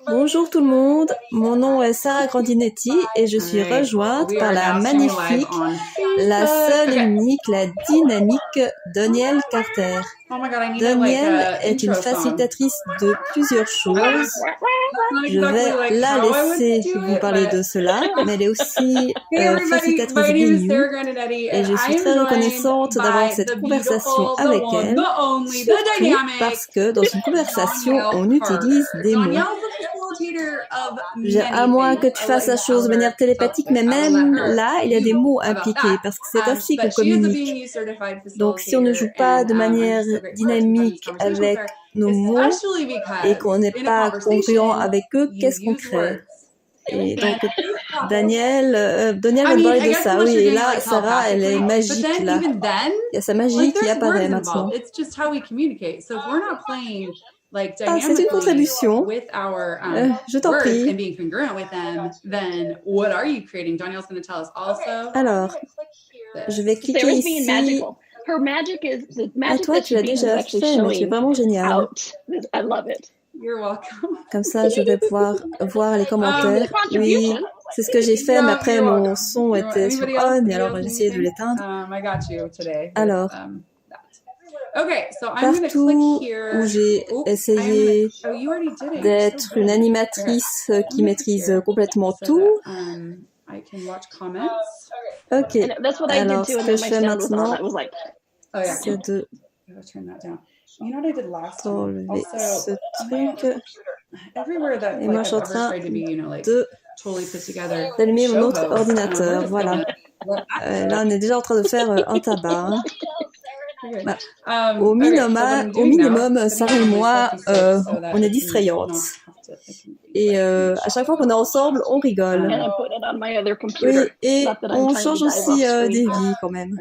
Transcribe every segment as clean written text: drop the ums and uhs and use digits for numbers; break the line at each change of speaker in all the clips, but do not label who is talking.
Bonjour tout le monde, mon nom est Sarah Grandinetti et je suis rejointe par la magnifique, la seule et unique, la dynamique Donielle Carter. Donielle est une facilitatrice de plusieurs choses. Je vais la laisser vous parler de cela, mais elle est aussi facilitatrice BNU et je suis très reconnaissante d'avoir cette conversation avec elle, surtout parce que dans une conversation, on utilise des mots. À moins que tu fasses la chose de manière télépathique, mais même là, il y a des mots impliqués parce que c'est ainsi qu'on communique. Donc, si on ne joue pas de manière dynamique avec nos mots et qu'on n'est pas congruent avec eux, qu'est-ce qu'on crée? Et donc, Donielle va te parler de ça. Oui, et là, Sarah, elle est magique, là. Il y a sa magie qui apparaît maintenant. Ah, c'est une contribution. Je t'en prie. Alors, je vais cliquer ici. Ah, toi, tu l'as déjà fait, mais tu es vraiment génial. Comme ça, je vais pouvoir voir les commentaires. Oui, c'est ce que j'ai fait, mais après, mon son était sur on, et alors j'ai essayé de l'éteindre. Alors, partout où j'ai essayé d'être une animatrice qui maîtrise complètement tout. Ok, alors ce que je fais maintenant, c'est de enlever ce truc. Et moi, je suis en train d'allumer mon autre ordinateur. Voilà. Là, on est déjà en train de faire un tabac. Hein. Bah, au minimum, Sarah et moi, on est distrayantes. Et à chaque fois qu'on est ensemble, on rigole. Oui, et on change aussi des vies quand même.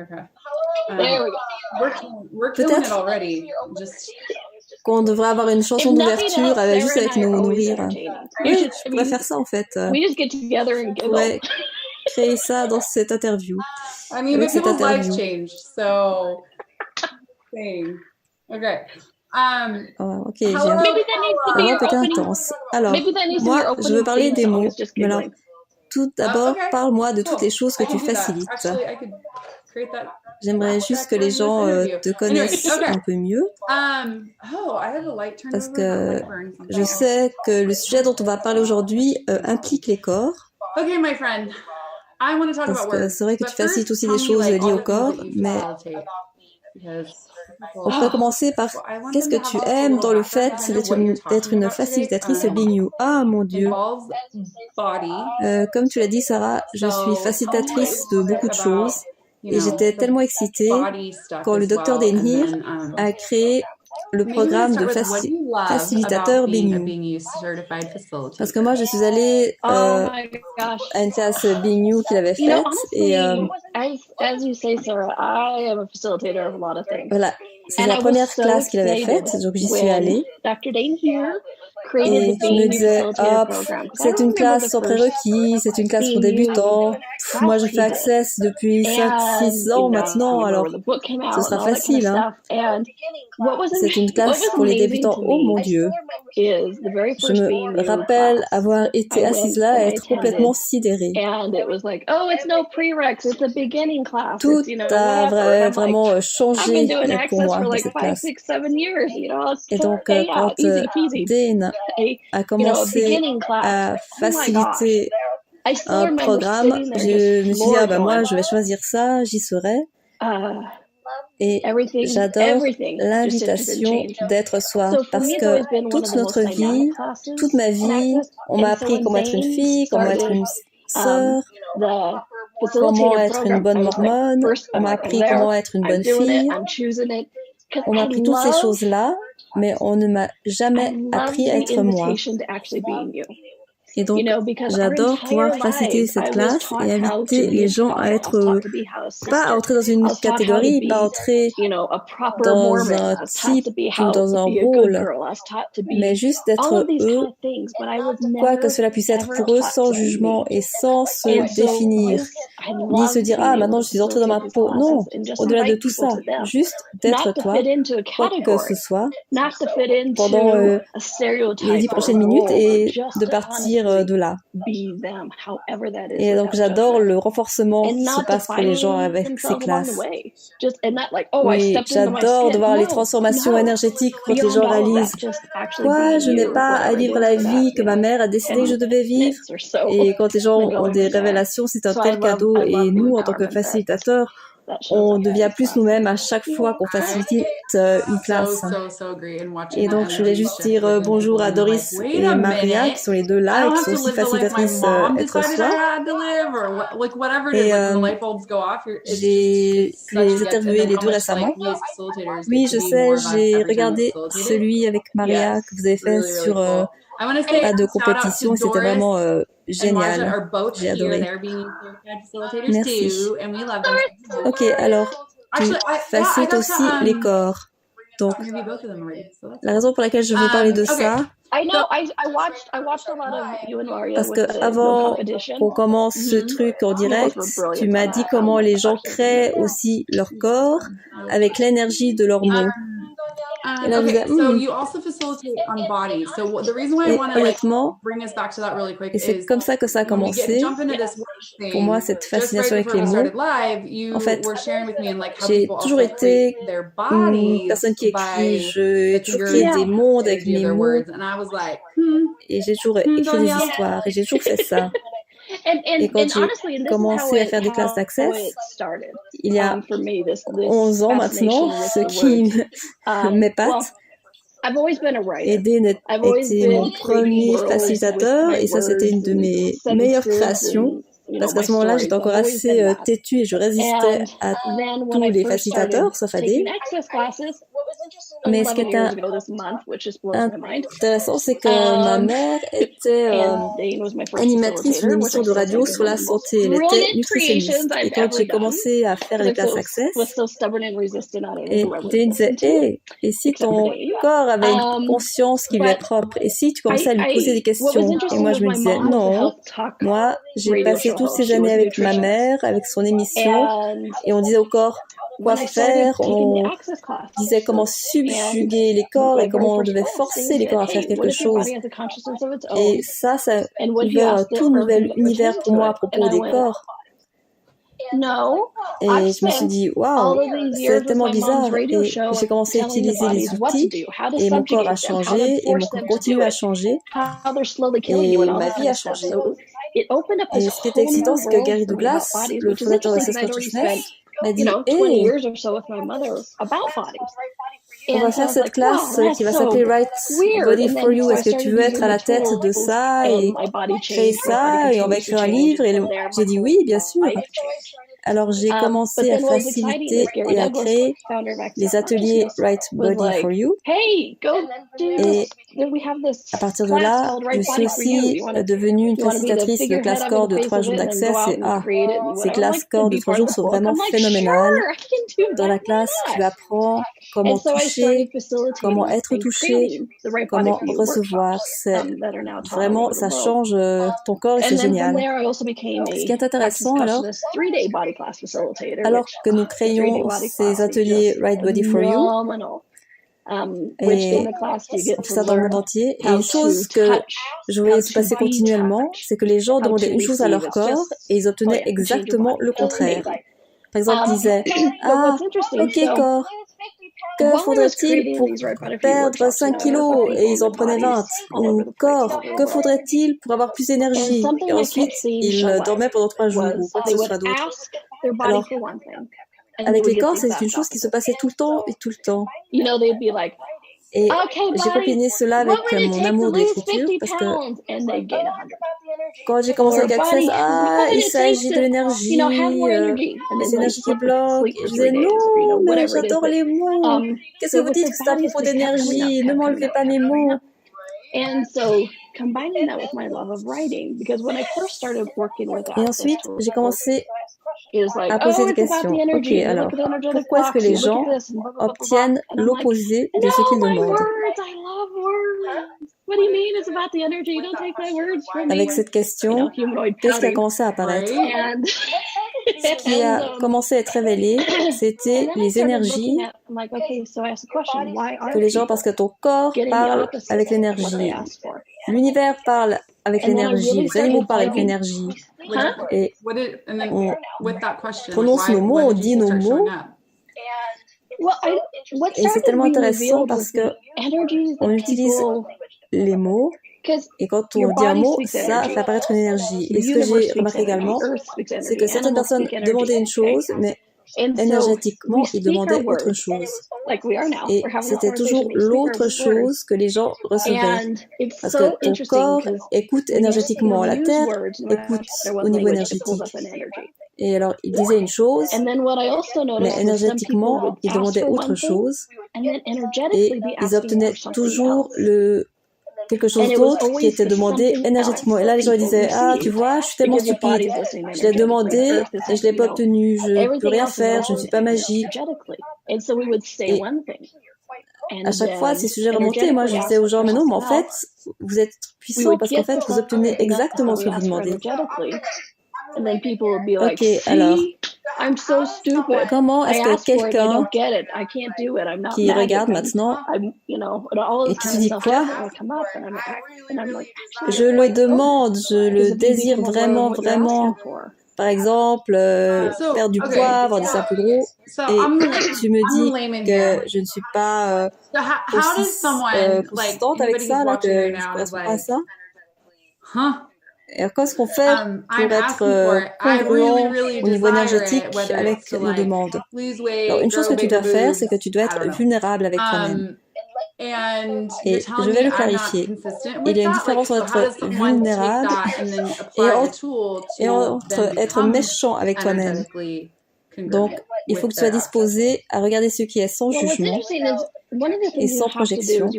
Peut-être qu'on devrait avoir une chanson d'ouverture juste avec nos rires. Oui, je pourrais faire ça en fait. Je pourrais créer ça dans cette interview. Avec cette interview. Oh, ok, j'ai vraiment pété intense. Alors, moi, je veux parler des mots. Mais alors, tout d'abord, parle-moi de toutes les choses que tu facilites. J'aimerais juste que les gens te connaissent un peu mieux. Parce que je sais que le sujet dont on va parler aujourd'hui implique les corps. Parce que c'est vrai que tu facilites aussi des choses liées au corps, mais on pourrait commencer par qu'est-ce que tu aimes dans le fait d'être une facilitatrice BNU. Ah mon Dieu. Comme tu l'as dit Sarah, je suis facilitatrice de beaucoup de choses et j'étais tellement excitée quand le docteur Denhir a créé le programme de facilitateur BNU. Parce que moi, je suis allée à une classe BNU qu'il avait faite et voilà, c'est la première classe qu'il avait faite, donc j'y suis allée. Et je me disais, c'est une classe sans prérequis, c'est une classe pour débutants. Moi, je fais Access depuis 5-6 ans maintenant, alors ce sera facile. Hein. C'est une classe pour les débutants. Oh mon Dieu. Je me rappelle avoir été assise là et être complètement sidérée. Tout a vraiment changé pour moi dans cette classe. Et donc, quand Dane a commencé à faciliter un programme, je me suis dit, moi, je vais choisir ça, j'y serai. Et j'adore l'invitation d'être soi parce que toute notre vie, toute ma vie, on m'a appris comment être une fille, comment être une sœur, comment être une bonne mormone, on m'a appris comment être une bonne fille. On m'a appris toutes ces choses-là, mais on ne m'a jamais appris à être moi. Et donc, j'adore pouvoir faciliter cette classe et inviter les gens à être, pas à entrer dans une catégorie, pas à entrer dans un type ou dans un rôle, mais juste d'être eux, quoi que cela puisse être pour eux, sans jugement et sans se définir, ni se dire « Ah, maintenant je suis entrée dans ma peau ». Non, au-delà de tout ça, juste d'être toi, quoi que ce soit, pendant les 10 prochaines minutes et de partir de là. Et donc j'adore le renforcement qui se passe pour les gens avec ces classes. Oui, j'adore de voir les transformations énergétiques quand les gens réalisent « Quoi, je n'ai pas à vivre la vie que ma mère a décidé que je devais vivre ». Et quand les gens ont des révélations, c'est un tel cadeau. Et nous, en tant que facilitateurs, on devient plus nous-mêmes à chaque fois qu'on facilite une classe. Et donc, je voulais juste dire bonjour à Doris et Maria, qui sont les deux là, et qui sont aussi facilitatrices être soi. Et j'ai pu les interviewer les deux récemment. Oui, je sais, j'ai regardé celui avec Maria que vous avez fait sur pas de compétition, c'était vraiment génial. J'ai adoré. Merci. Ok, alors, tu facilites aussi les corps. Donc, la raison pour laquelle je veux parler de ça, parce que avant qu'on commence ce truc en direct, tu m'as dit comment les gens créent aussi leur corps avec l'énergie de leurs mots. Et là,
Okay, so you also facilitate on body. So the reason why I want to bring us back to that really quick
et c'est comme ça que ça a commencé. Pour moi, cette fascination avec les mots. En fait, j'ai toujours été une personne qui écrit. J'ai toujours créé des mondes avec mes mots. Et j'ai toujours écrit des histoires. Et j'ai toujours fait ça. Et quand j'ai commencé à faire des classes d'Access, il y a 11 ans maintenant, ce qui m'épate, et Dean était mon premier facilitateur, et ça c'était une de mes meilleures créations, parce qu'à ce moment-là j'étais encore assez têtue et je résistais à tous les facilitateurs, sauf à Dean. Mais ce qui était intéressant, c'est que ma mère était animatrice d'une émission de radio sur la santé. Elle était nutritionniste. Et quand j'ai commencé à faire les classes Access, et Dean disait « Hey, et si ton corps avait une conscience qui lui est propre? Et si tu commençais à lui poser des questions ?» Et moi, je me disais « Non, moi, j'ai passé toutes ces années avec ma mère, avec son émission, et on disait au corps quoi faire, on disait comment subjuguer les corps et comment on devait forcer les corps à faire quelque chose. Et ça a ouvert un tout nouvel univers pour moi à propos des corps. Et je me suis dit, waouh, c'est tellement bizarre. Et j'ai commencé à utiliser les outils et mon corps a changé et mon corps continue à changer et ma vie a changé. Et ce qui était excitant, c'est que Gary Douglas, le fondateur de Access Consciousness, m'a dit, hey, on va faire cette classe qui va s'appeler Right Body for You. Est-ce que tu veux être à la tête de ça et créer ça et on va écrire un livre? Et j'ai dit oui, bien sûr. Alors j'ai commencé à faciliter et à créer les ateliers Right Body for You. Et à partir de là, je suis aussi devenue une facilitatrice de classe corps de 3 jours d'Access. Et ces classes corps de 3 jours sont vraiment phénoménales. Dans la classe, tu apprends comment toucher, comment être touché, comment recevoir. C'est vraiment, ça change ton corps et c'est génial. Ce qui est intéressant alors que nous créons ces ateliers Right Body for You, et on fait ça dans le monde entier. Et une chose que je voyais se passer continuellement, c'est que les gens demandaient une chose à leur corps et ils obtenaient exactement le contraire. Par exemple, ils disaient « Ah, ok corps, que faudrait-il pour perdre 5 kilos ?» Et ils en prenaient 20. Ou « Corps, que faudrait-il pour avoir plus d'énergie ?» Et ensuite, ils dormaient pendant 3 jours ou quoi que ce soit d'autre. Alors, avec les corps, c'est une chose qui se passait tout le temps et tout le temps. Et j'ai combiné cela avec mon amour de l'écriture parce que quand j'ai commencé avec Access, il s'agit de l'énergie, des énergies qui bloquent. Et je disais non, mais j'adore les mots. Qu'est-ce que vous dites que c'est à propos d'énergie? Ne m'enlevez pas mes mots. Et ensuite, j'ai commencé à poser des questions. Ok, alors, pourquoi est-ce que les gens obtiennent l'opposé de ce qu'ils demandent? Avec cette question, qu'est-ce qui a commencé à apparaître? Ce qui a commencé à être révélé, c'était les énergies que les gens, parce que ton corps parle avec l'énergie, l'univers parle avec l'énergie, les animaux parlent avec l'énergie, et on prononce nos mots, on dit nos mots, et c'est tellement intéressant parce que on utilise les mots, et quand on dit un mot, ça fait apparaître une énergie. Et ce que j'ai remarqué également, c'est que certaines personnes demandaient une chose, mais énergétiquement, ils demandaient autre chose. Et c'était toujours l'autre chose que les gens recevaient. Parce que ton corps écoute énergétiquement, la Terre écoute au niveau énergétique. Et alors, ils disaient une chose, mais énergétiquement, ils demandaient autre chose. Et ils obtenaient toujours quelque chose d'autre qui était demandé énergétiquement. Et là, les gens disaient, ah, tu vois, je suis tellement stupide. Je l'ai demandé et je l'ai pas obtenu. Je ne peux rien faire. Je ne suis pas magique. Et à chaque fois, ces sujets remontaient. Moi, je disais aux gens, mais non, mais en fait, vous êtes puissants parce qu'en fait, vous obtenez exactement ce que vous demandez. Ok, alors, comment est-ce que quelqu'un qui regarde maintenant et qui se dit quoi? Je le demande, je le désire vraiment, vraiment. Par exemple, perdre du poids, avoir des seins plus gros, et tu me dis que je ne suis pas consistante avec ça, là, que je ne correspond pas à ça. Et qu'est-ce qu'on fait pour être congruent au niveau énergétique avec nos demandes? Alors, une chose que tu dois faire, c'est que tu dois être vulnérable avec toi-même. Et je vais le clarifier. Il y a une différence entre être vulnérable et entre être méchant avec toi-même. Donc, il faut que tu sois disposé à regarder ce qui est sans jugement et sans projection.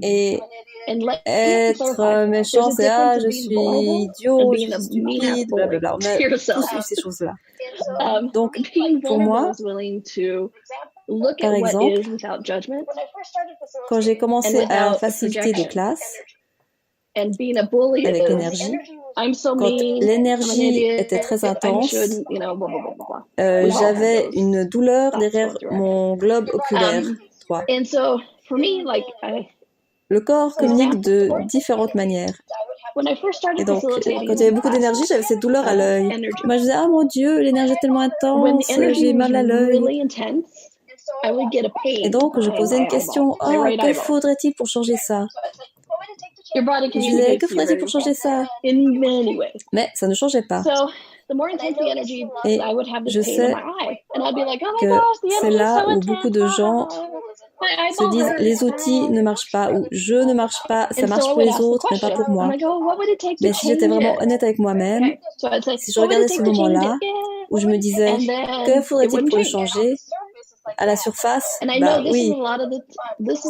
Et être méchant, c'est « Ah, je suis idiot, je suis stupide, blablabla ». On a tous eu ces choses-là. Donc, pour moi, par exemple, quand j'ai commencé à faciliter des classes avec l'énergie, quand l'énergie était très intense, j'avais une douleur derrière mon globe oculaire droit. Le corps communique de différentes manières. Et donc, quand il y avait beaucoup d'énergie, j'avais cette douleur à l'œil. Moi, je disais, ah mon Dieu, l'énergie est tellement intense, j'ai mal à l'œil. Et donc, je posais une question, oh, que faudrait-il pour changer ça? Je disais, que faudrait-il pour changer ça? Mais ça ne changeait pas. Et je sais que c'est là où beaucoup de gens se disent, les outils ne marchent pas, ou je ne marche pas, ça marche pour les autres, mais pas pour moi. Mais si j'étais vraiment honnête avec moi-même, si je regardais ce moment-là, où je me disais, que faudrait-il pour le changer? À la surface, bah oui,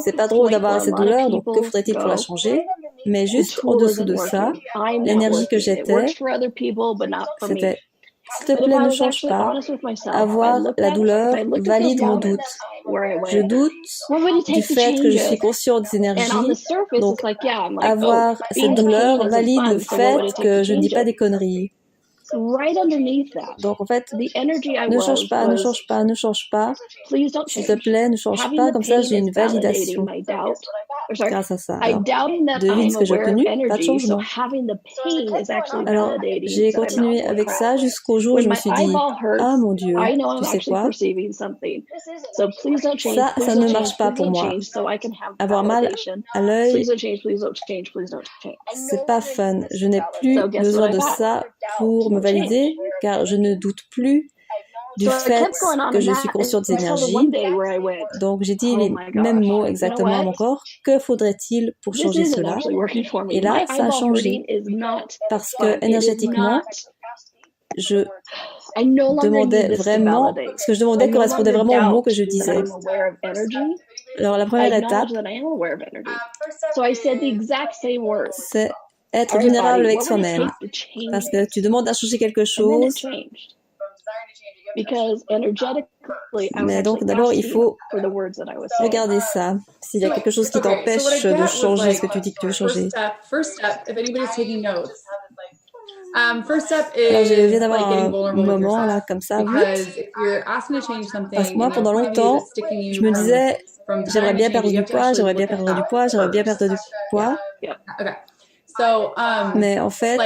c'est pas drôle d'avoir cette douleur, donc que faudrait-il pour la changer? Mais juste en dessous de ça, l'énergie que j'étais, c'était s'il te plaît, ne change pas. Avoir la douleur valide mon doute. Je doute du fait que je suis conscient des énergies. Donc, avoir cette douleur valide le fait que je ne dis pas des conneries. Donc, en fait, ne change pas, ne change pas, ne change pas. S'il te plaît, ne change pas. Comme ça, j'ai une validation grâce à ça. Alors, devine ce que j'ai obtenu, pas de changement. Alors, j'ai continué avec ça jusqu'au jour où je me suis dit, ah mon Dieu, tu sais quoi? Ça ne marche pas pour moi. Avoir mal à l'œil, c'est pas fun. Je n'ai plus besoin de ça pour me valider, car je ne doute plus du fait que je suis consciente des énergies. Donc, j'ai dit les mêmes mots exactement à mon corps. Que faudrait-il pour changer cela? Et là, ça a changé. Parce que, énergétiquement, je demandais vraiment, ce que je demandais correspondait vraiment aux mots que je disais. Alors, la première étape, c'est être vulnérable avec soi-même. Parce que tu demandes à changer quelque chose. Mais donc, d'abord, il faut regarder ça. S'il y a quelque chose qui t'empêche de changer ce que tu dis que tu veux changer. Alors, je viens d'avoir un moment là comme ça, parce que moi, pendant longtemps, je me disais, j'aimerais bien perdre du poids, j'aimerais bien perdre du poids, j'aimerais bien perdre du poids. Mais en fait,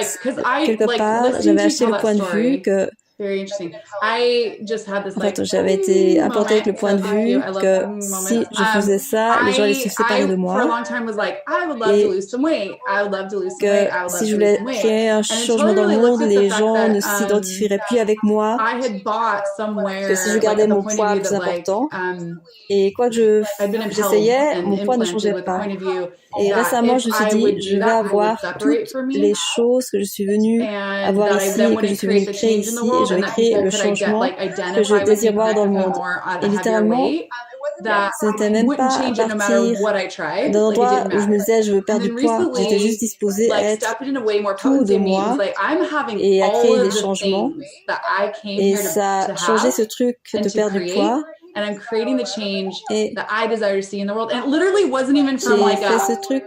quelque part, j'avais acheté le point de vue que en fait, j'avais été implantée avec le point de vue que si je faisais ça, les gens allaient se séparer de moi. Et que si je voulais créer un changement dans le monde, les gens ne s'identifieraient plus avec moi. Que si je gardais mon poids plus important. Et quoi que j'essayais, mon poids ne changeait pas. Et récemment, je me suis dit, je vais avoir toutes les choses que je suis venue avoir ici et que je suis venue créer ici et je vais créer le changement que je désire voir dans le monde. Et littéralement, ce n'était même pas à partir d'un endroit où je me disais, je veux perdre du poids. J'étais juste disposée à être tout de moi et à créer des changements. Et ça a changé ce truc de perdre du poids. And I'm creating the change that I desire to see in the world. And it literally wasn't even from like a...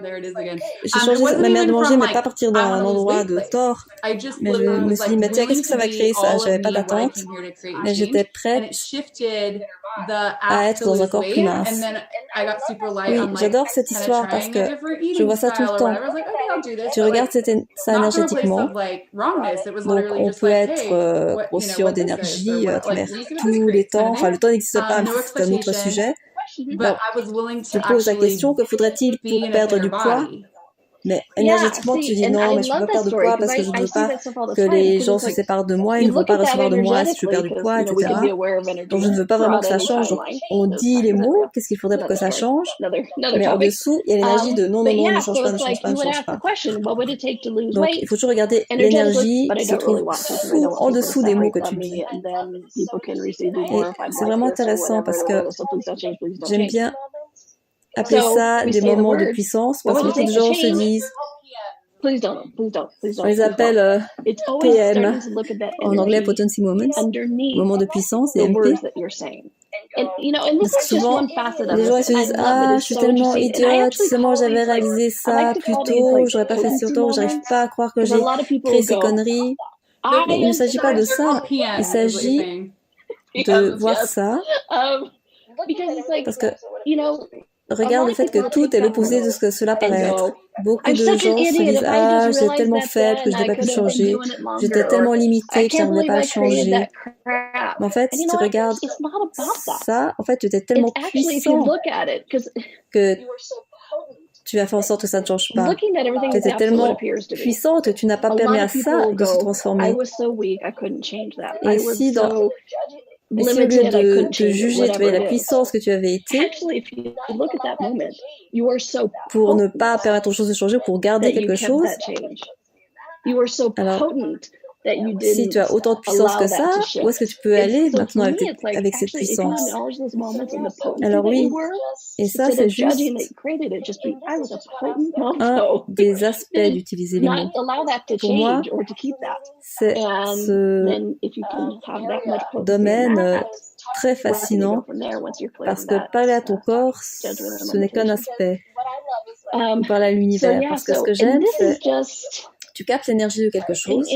There it is again. J'ai changé ma manière de manger, mais pas à partir d'un endroit de tort. Mais je me suis dit, mais tiens, qu'est-ce que ça va créer ça? J'avais pas d'attente, mais j'étais prête à être dans un corps plus mince. Oui, j'adore cette histoire parce que je vois ça tout le temps. Tu regardes ça énergétiquement. Donc, on peut être conscient d'énergie à travers tous les temps. Enfin, le temps n'existe pas, mais c'est un autre sujet. Alors, je pose la question, que faudrait-il pour perdre du poids? Mais énergétiquement, tu dis non, mais je ne peux pas perdre de poids parce que je ne veux pas que les gens se séparent de moi, ils ne vont pas recevoir de moi si je perds du poids, etc. Donc je ne veux pas vraiment que ça change. Donc on dit les mots, qu'est-ce qu'il faudrait pour que ça change? Mais en dessous, il y a l'énergie de non, non, non, ne change pas, ne change pas, ne change pas. Donc il faut toujours regarder l'énergie qui se trouve en dessous des mots que tu dis. Et c'est vraiment intéressant parce que j'aime bien appeler ça des moments de puissance, parce que beaucoup de gens se disent, on les appelle PM, en anglais Potency Moments, moments de puissance, et MP. Parce que souvent, les gens ils se disent, ah, je suis tellement idiote, si seulement j'avais réalisé ça plus tôt, j'aurais pas fait si tôt, j'arrive pas à croire que j'ai créé ces conneries. Mais il ne s'agit pas de ça, il s'agit de voir ça, parce que regarde le fait que tout est l'opposé de ce que cela paraît être. Beaucoup de gens se disent « Ah, j'étais tellement faible que je n'ai pas pu changer. J'étais tellement limitée que je n'arrivais pas à changer. » Mais en fait, si tu regardes ça, en fait, tu étais tellement puissant que tu as fait en sorte que ça ne change pas. Tu étais tellement puissante que tu n'as pas permis à ça de se transformer. Et si dans... Mais si au lieu de juger, tu avais la puissance que tu avais été pour ne pas permettre aux choses de changer, pour garder quelque chose, alors si tu as autant de puissance que ça, où est-ce que tu peux aller maintenant avec cette puissance? Alors oui, et ça c'est juste un des aspects d'utiliser les mots. Pour moi, c'est ce domaine très fascinant parce que parler à ton corps, ce n'est qu'un aspect. Parler à l'univers, parce que ce que j'aime, c'est tu captes l'énergie de quelque chose.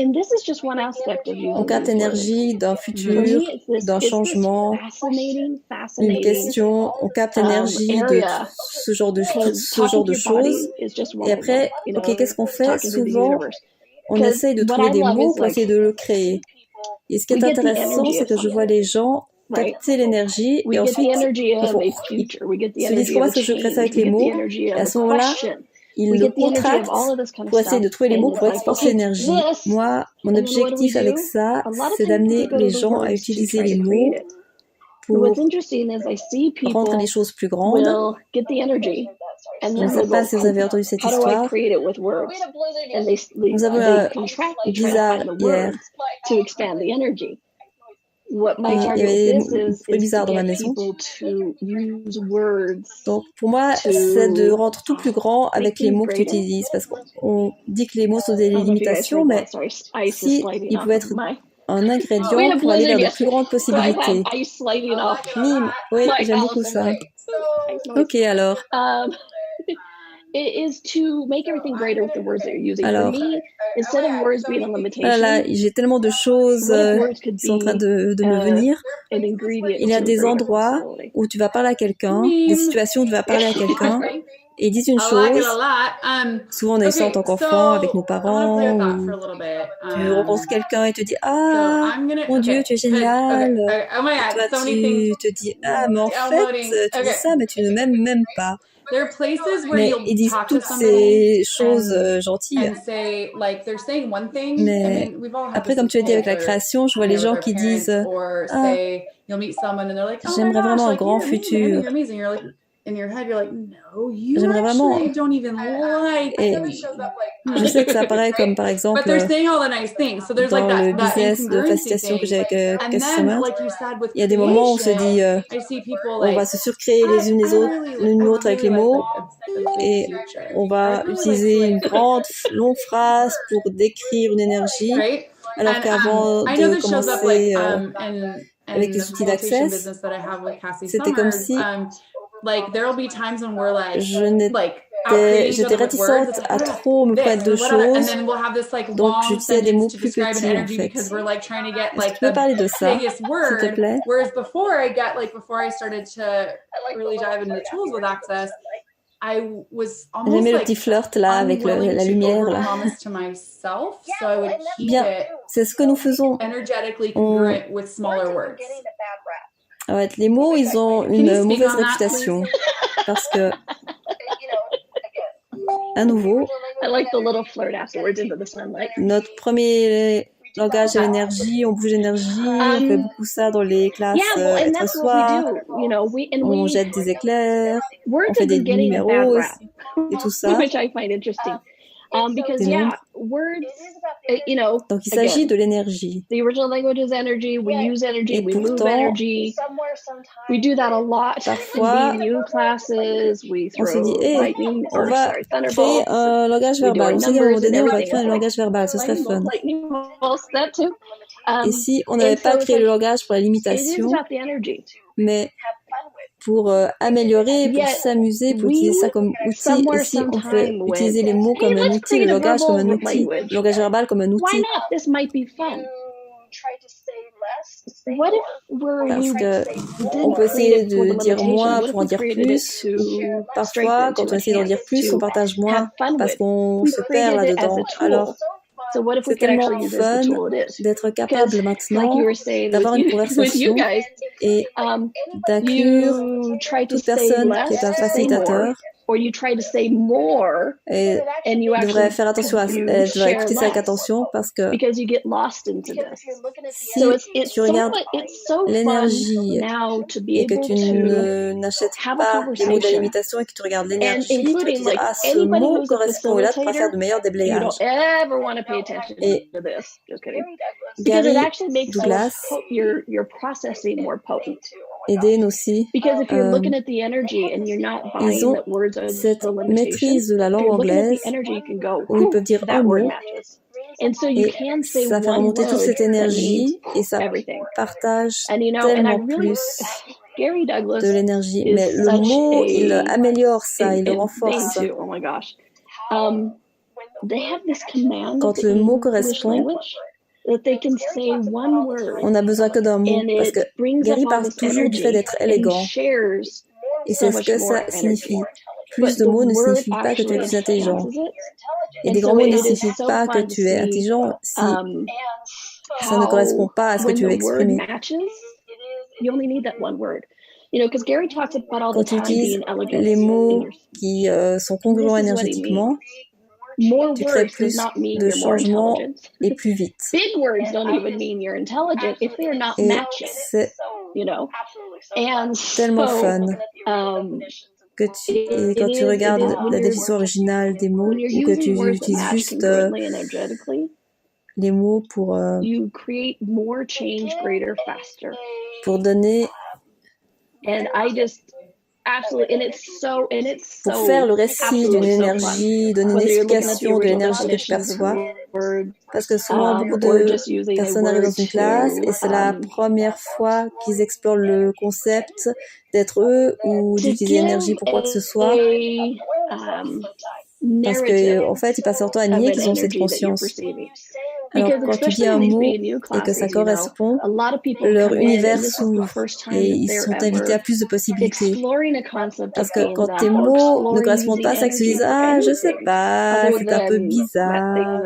On capte l'énergie d'un futur, d'un changement, d'une question. On capte l'énergie de ce genre de choses. Et après, ok, qu'est-ce qu'on fait? Souvent, on essaye de trouver des mots pour essayer de le créer. Et ce qui est intéressant, c'est que je vois les gens capter l'énergie et ensuite ils se disent comment est-ce que je crée ça avec les mots? Et à ce moment-là, ils le contractent pour essayer de trouver les mots pour expanser l'énergie. Moi, mon objectif avec ça, c'est d'amener les gens à utiliser les mots pour rendre les choses plus grandes. Je ne sais pas si vous avez entendu cette histoire. Nous avons un blizzard hier. Il y avait des bruits bizarres dans ma maison. Donc, pour moi, c'est de rendre tout plus grand avec les mots que tu utilises. Parce qu'on dit que les mots sont des limitations, mais si ils pouvaient être un ingrédient pour aller vers de plus grandes possibilités. Mime, oui, j'aime beaucoup ça. Ok, alors. Alors, voilà, j'ai tellement de choses qui sont en train de me venir. Il y a des endroits où tu vas parler à quelqu'un, des situations où tu vas parler à quelqu'un, et ils disent une chose. Souvent, on est en tant qu'enfant avec nos parents, ou tu rencontres quelqu'un et te dis « Ah, mon Dieu, tu es génial !» Et toi, tu te dis « Ah, mais en fait, tu dis ça, mais tu ne m'aimes même pas. » Mais ils disent toutes ces choses gentilles. Mais après, comme tu l'as dit avec la création, je vois les gens qui disent « Ah, j'aimerais vraiment un grand futur. » J'aimerais vraiment. Et je sais que ça paraît comme par exemple dans le business de facilitation que j'ai avec Cassie Summers, il y a des moments où on se dit on va se surcréer les unes les autres, l'une l'autre avec les mots et on va utiliser une grande longue phrase pour décrire une énergie, alors qu'avant de commencer avec les outils d'Access, c'était comme si j'étais réticente à trop me prendre de choses, donc j'utilisais des mots plus petits en fait. Est-ce que tu peux parler de ça, s'il te plaît? J'aimais le petit flirt là avec la lumière là. Bien, c'est ce que nous faisons. Ouais, les mots, ils ont une mauvaise réputation parce que, à nouveau, notre premier langage à l'énergie, on bouge l'énergie, on fait beaucoup ça dans les classes être soir, on jette des éclairs, on fait des numéros et tout ça. Des nombres. Donc il s'agit de l'énergie. Et pourtant, parfois, on se dit, hey, on va créer un langage verbal. On s'est dit à un moment donné, on va créer un langage verbal, ce serait fun. Et si on n'avait pas créé le langage pour la limitation, mais pour améliorer, pour s'amuser, pour utiliser ça comme outil, et si on peut utiliser les mots comme un outil, le langage comme un outil, le langage verbal comme un outil. Parce que on peut essayer de dire moins pour en dire plus, ou parfois, quand on essaie d'en dire plus, on partage moins, parce qu'on se perd là-dedans. Alors, c'est tellement fun d'être capable maintenant d'avoir une conversation et d'inclure toute personne qui est un facilitateur et devrait faire attention à devrait écouter ça avec attention parce que si tu regardes l'énergie et que tu n'achètes pas les mots de limitation et que tu regardes l'énergie, tu te dis ah ce mot correspond et là tu vas faire de meilleurs déblayages. Et Gary Douglas, Eden aussi, ils ont cette maîtrise de la langue anglaise où ils peuvent dire un mot et ça fait remonter toute cette énergie et ça partage tellement plus de l'énergie. Mais le mot, il améliore ça, il le renforce. Quand le mot correspond, on n'a besoin que d'un mot, parce que Gary parle toujours du fait d'être élégant. Et c'est ce que ça signifie. Plus de mots ne signifie pas que tu es plus intelligent. Et des grands mots ne signifient pas que tu es intelligent si ça ne correspond pas à ce que tu veux exprimer. Quand tu utilises les mots qui sont congruents énergétiquement, tu crées plus de changements et plus vite. Et c'est tellement fun. et quand tu regardes la définition originale des mots, ou que tu utilises juste les mots pour donner, pour faire le récit d'une énergie, donner une explication de l'énergie que tu perçois. Parce que souvent, beaucoup de personnes arrivent dans une classe et c'est la première fois qu'ils explorent le concept d'être eux ou d'utiliser l'énergie pour quoi que ce soit. Parce qu'en fait, ils passent leur temps à nier qu'ils ont cette conscience. Alors, quand tu dis un mot et que ça correspond, leur univers s'ouvre et ils sont invités à plus de possibilités. Parce que quand tes mots ne correspondent pas à ça, qu'ils se disent « Ah, je sais pas, c'est un peu bizarre. »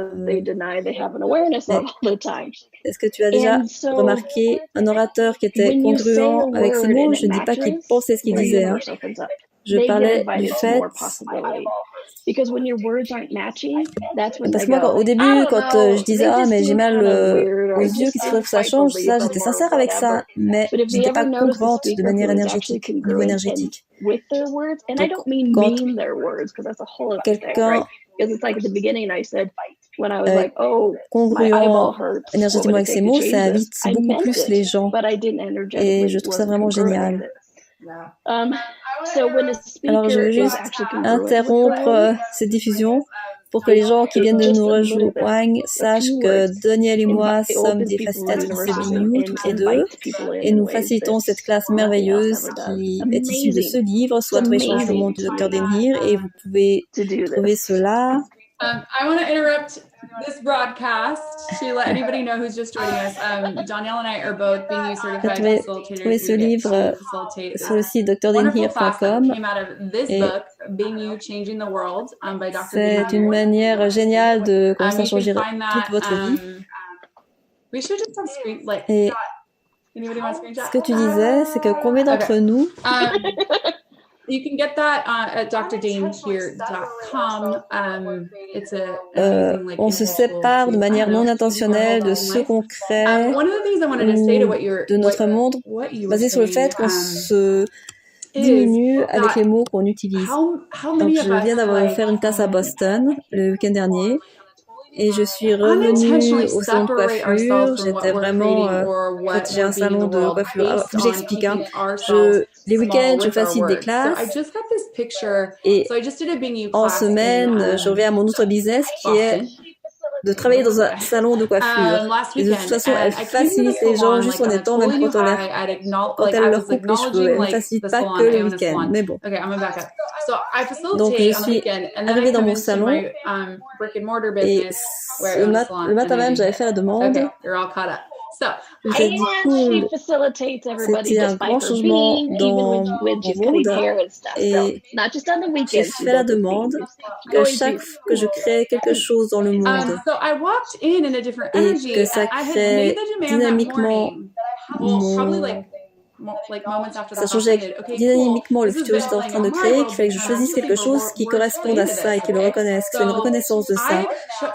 Est-ce que tu as déjà remarqué un orateur qui était congruent avec ses mots? Je ne dis pas qu'il pensait ce qu'il disait. Hein. Je parlais du fait... Parce que moi, au début, quand je disais « Ah, mais j'ai mal aux yeux, qu'est-ce qu'il faudrait que ça change ?» Ça, j'étais sincère avec ça, mais je n'étais pas congruente de manière énergétique, au niveau énergétique. Donc, quand quelqu'un congruent énergétiquement avec ses mots, ça invite beaucoup plus les gens. Et je trouve ça vraiment génial. Alors, je veux juste interrompre cette diffusion pour que les gens qui viennent de nous rejoindre sachent que Daniel et moi sommes des facilitatrices de BNU, toutes les deux, et nous facilitons cette classe merveilleuse qui est issue de ce livre, Soit trouver change le monde du Dr. Denhir, et vous pouvez trouver cela.
I want to interrupt this broadcast to let anybody know who's just joining us. Danielle and I are both BNU certified facilitators.
Trouver ce livre sur le site drdenhir.com. C'est une manière géniale de comment ça changer toute votre vie. Et ce que tu disais, c'est que combien d'entre nous
You can get that at drdenhir.com.
On se sépare de manière non intentionnelle de ce qu'on crée de notre monde, basé sur le fait qu'on se diminue avec les mots qu'on utilise. Donc, je viens d'avoir faire une classe à Boston le week-end dernier. Et je suis revenue au salon de coiffure. J'étais vraiment... en fait, j'ai un salon de coiffure. Alors, faut que j'explique. Hein. Les week-ends, je facilite des classes. Et en semaine, je reviens à mon autre business qui est de travailler dans un salon de coiffure. Et de toute façon, elle facilite les gens juste en étant, même quand elle leur coupe les cheveux. Elle ne facilite pas que le week-end. Mais bon. Donc, je suis arrivée dans mon salon et le matin même, j'avais fait la demande. J'ai dit cool, c'était un grand changement dans mon monde et j'ai fait la demande que chaque fois que je crée quelque chose dans le monde et que ça crée dynamiquement ça changeait dynamiquement le futur que j'étais en train de créer, qu'il fallait que je choisisse quelque chose qui corresponde à ça et qui le reconnaisse, que c'est une reconnaissance de ça.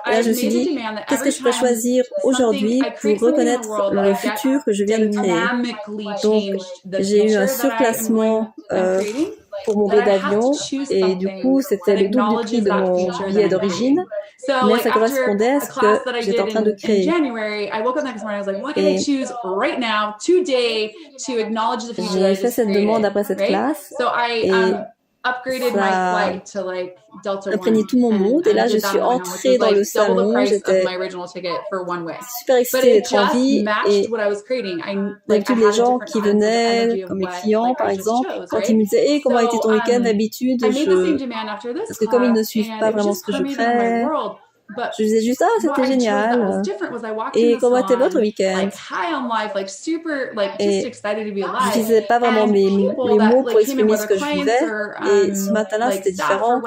Et là, je me suis dit, qu'est-ce que je pourrais choisir aujourd'hui pour reconnaître le futur que je viens de créer? Donc, j'ai eu un surclassement pour mon billet d'avion et du coup, c'était le double du prix de mon billet d'origine. Mais ça correspondait à ce que j'étais en train de créer. Et j'ai fait cette demande après cette classe et ça imprégnait tout mon monde. Et là, je suis entrée dans le salon. J'étais super excitée d'être en vie. Et d'habitude, les gens qui venaient, comme les clients, par exemple, quand ils me disaient hey, « comment a été ton week-end ?» D'habitude, parce que comme ils ne suivent pas vraiment ce que je crée, je disais juste « Ah, c'était génial !» Et comment était votre week-end? Et je disais pas vraiment les mots pour exprimer ce que je vivais. Et ce matin-là, c'était différent.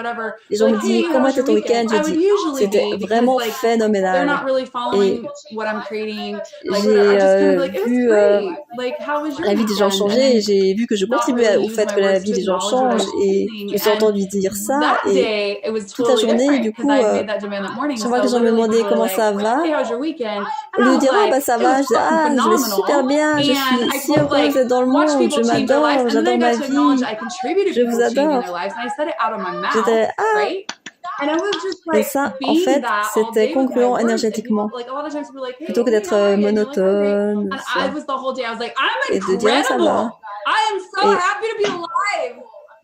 Les gens me disent « Comment était ton week-end ?» J'ai dit « C'était vraiment phénoménal. » Et j'ai vu la vie des gens changer. Et j'ai vu que je contribuais au fait que la vie des gens change. Et je me suis entendue dire ça. Et toute la journée, du coup...
morning.
Chaque fois que
So
les gens me
literally
demandaient
people were
comment
like,
ça va,
hey, how's your weekend?
au
And I
lieu de
was
dire, ah
like,
bah ça
it
va,
was
je dis,
fucking
ah, je vais super
phenomenal.
bien, je
And I
suis si
told
heureuse d'être dans le
watch
monde, je
people change their lives.
m'adore,
And then I
j'adore ma
got to acknowledge
vie,
I contributed
je
to
vous
people changing
adore.
their lives. And I said it out of my mouth,
J'étais, ah,
right? And I was just
et
like
ça, en
being
fait,
that all
c'était
day with my
congruent
words. And people,
énergétiquement,
like a lot of times people were like, hey,
plutôt que
hey,
d'être
how are you? And you're like, I'm great.
monotone,
And
ça,
I was the whole day, I was like, I'm
et de dire, ah, ça va.
incredible. I am so
Et
happy to be alive.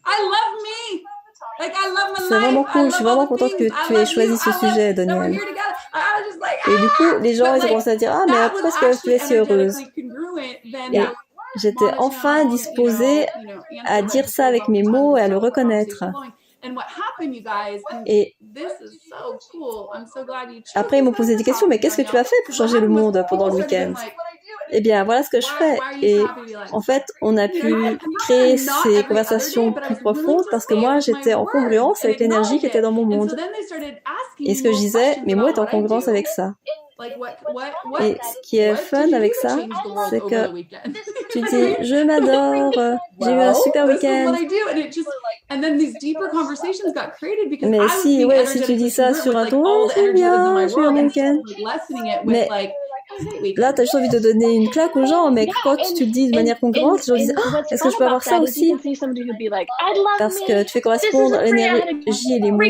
I love me. Like, I love my
c'est vraiment
life. I
cool, je suis
love all
vraiment
the
contente
things.
que
I
tu aies
love you.
choisi ce
I love
sujet,
that we're
Daniel.
here together. I was just like,
Et du coup,
ah!
les gens,
But
ils ont
like,
commencé à dire, ah, mais
that
pourquoi
was
est-ce que tu es
actually
si heureuse?
energetically congruent than
Et
the
j'étais enfin
monotone,
disposée à
answer
dire
that
ça
people
avec mes
all the time
mots et
to
à le
start the
reconnaître.
conversation flowing. And what happened, you guys, and
Et
this is so cool. I'm so glad you chose
après, ils m'ont
this
posé
as
des
a
questions, mais
topic,
qu'est-ce que tu
Danielle.
as fait pour
Because what
changer le
happened was
monde pendant
people
le
started being
week-end?
like,
Eh bien, voilà ce que je fais.
why are you
Et
so happy to be alive?
en fait, on a
You know,
pu
and not
créer
not
ces
every other day,
conversations
but I
plus
was willing
profondes
to
parce que
say it
moi,
with my
j'étais en
words
congruence
and
avec l'énergie
acknowledge
qui était
it.
dans mon
And so
monde.
then they started asking
Et
me
ce que je
more
disais,
questions
mes mots étaient
about
en
what I
congruence
do.
avec ça.
Like
Et ce qui est
what
fun
did you
avec
do to
ça,
change the world
c'est
over
que
the weekend?
tu dis, je m'adore, j'ai eu un super
This is
week-end.
what I do, and it just and then these deeper conversations got created because
Mais
I was
si,
being
ouais, si tu
energetically
dis ça
congruent
sur
with
un
like
ton,
all
ouais,
the
c'est
energy that was in
bien,
my
j'ai eu un
world, and
week-end.
like lessening it with
Mais
like
là,
weekend.
t'as juste envie de donner une claque aux gens, mais quand tu le dis de manière congruente, les gens disent, ah, est-ce que je peux avoir ça aussi? Parce que tu fais correspondre l'énergie et les mots.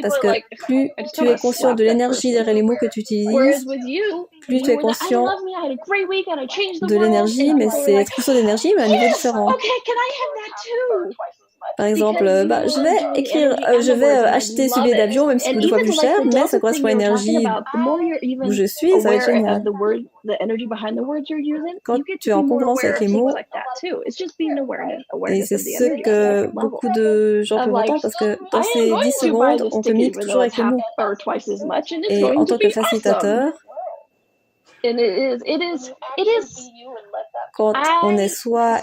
Parce que plus tu es conscient de l'énergie derrière les mots que tu utilises, plus tu es conscient de l'énergie, mais c'est expulsion d'énergie, mais à un niveau différent. Par exemple, bah, je vais écrire, je vais acheter ce billet d'avion, même si c'est 2 fois plus cher, mais ça correspond à l'énergie où je suis, ça va être génial. Quand tu es en congruence avec les mots, et c'est ce que beaucoup de gens peuvent entendre, parce que dans ces 10 secondes, on communique toujours avec les mots. Et en tant que facilitateur, quand on est soi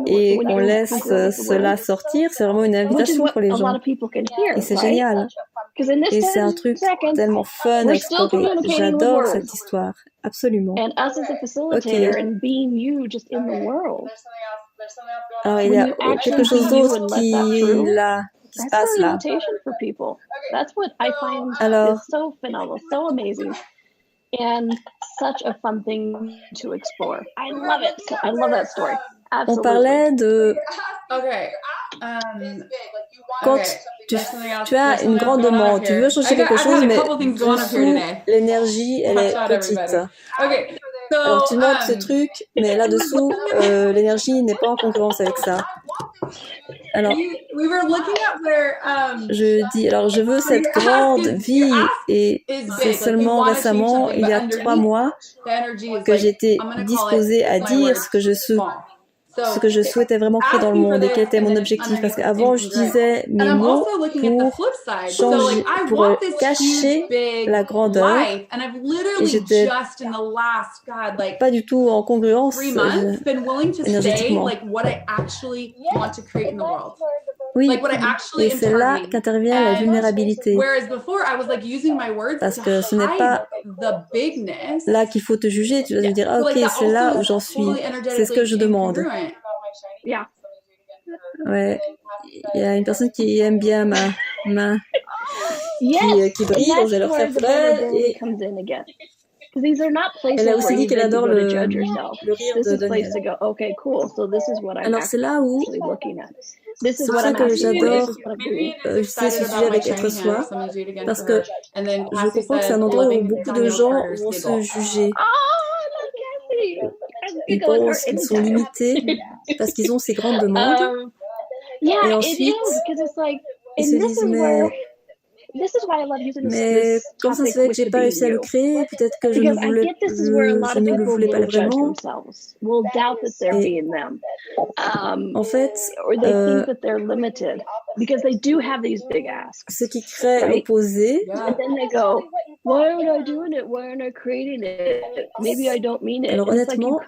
et qu'on laisse cela sortir, c'est vraiment une invitation pour les gens. Et c'est génial. Et c'est un truc tellement fun à explorer. J'adore cette histoire. Absolument. Ok. Alors, il y a quelque chose d'autre qui se passe là. Alors,
and such a fun thing to explore. I love it. I love that story. Absolutely.
On parlait de quand tu as une grande demande, tu veux changer quelque chose, mais dessous, l'énergie, elle est petite. Alors tu demandes ce truc, mais là-dessous, l'énergie n'est pas en concurrence avec ça. Alors, je dis, alors je veux cette grande vie, et c'est seulement récemment, il y a 3 mois, que j'étais disposée à dire ce que je souhaitais vraiment créer dans le monde et quel était mon objectif. Parce qu'avant, je disais mes mots pour cacher la grandeur, et j'étais pas du tout en congruence énergétiquement. Oui, et c'est là qu'intervient la vulnérabilité. Parce que ce n'est pas là qu'il faut te juger, tu vas te dire, ah, ok, c'est là où j'en suis, c'est ce que je demande. Ouais, il y a une personne qui aime bien ma main qui brille, donc je vais leur faire frais, et elle a aussi dit qu'elle adore le rire de Daniel. Alors c'est là où, c'est pour ça que j'adore utiliser ce sujet avec être soi, parce que je comprends que c'est un endroit où beaucoup de gens vont se juger. Ils pensent qu'ils sont limités parce qu'ils ont ces grandes demandes. Et ensuite, ils se disent, mais comment ça se fait que j'ai pas réussi à le créer? Peut-être que je ne le voulais pas vraiment. Et en fait, ce qui crée l'opposé, alors honnêtement,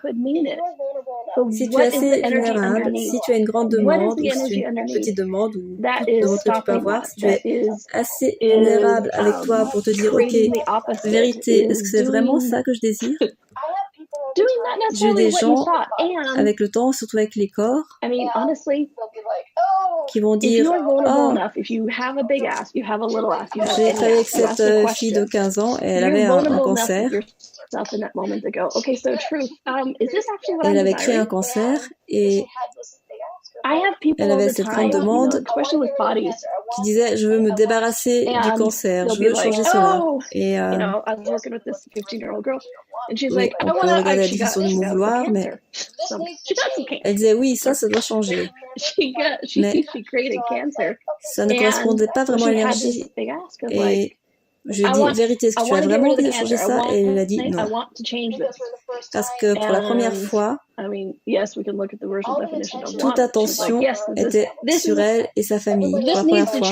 si tu es assez vulnérable, si tu as une grande demande, ou si tu as une petite demande, ou toute demande que tu peux avoir, si tu es assez vulnérable avec toi pour te dire, ok, vérité, est-ce que c'est vraiment ça que je désire? J'ai eu des gens, avec le temps, surtout avec les corps, qui vont dire oh, j'ai travaillé avec cette fille de 15 ans et elle avait un cancer. Elle avait créé un cancer et elle avait cette grande demande qui disait je veux me débarrasser du cancer, je veux changer cela. Et oui, on peut regarder la définition de mon vouloir, mais elle disait oui, ça doit changer. Mais ça ne correspondait pas vraiment à l'énergie. Et je lui ai dit, vérité, est-ce que tu as vraiment envie de changer ça? Et elle a dit non. Parce que pour la première fois, toute attention était sur elle et sa famille. Pour la première fois.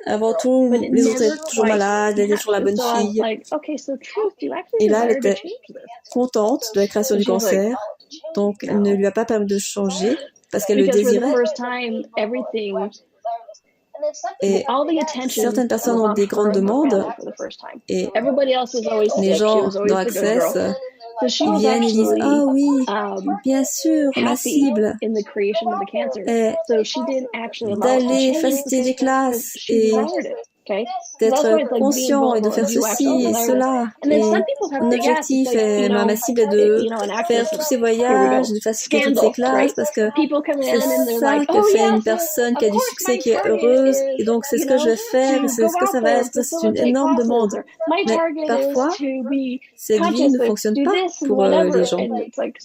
Avant tout, les autres étaient toujours malades, elle était toujours la bonne fille. Et là, elle était contente de la création du cancer. Donc, elle ne lui a pas permis de changer parce qu'elle le désirait. Et certaines personnes ont des grandes demandes et les gens dans Access, ils viennent et disent « Ah oui, bien sûr, ma cible est d'aller faciliter les classes et d'être conscient et de faire ceci et cela. Et mon objectif et ma cible est de faire tous ces voyages, de faciliter toutes ces classes parce que c'est ça que fait une personne qui a du succès, qui est heureuse. Et donc, c'est ce que je vais faire et c'est ce que ça va être. C'est une énorme demande. Mais parfois, cette vie ne fonctionne pas pour les gens.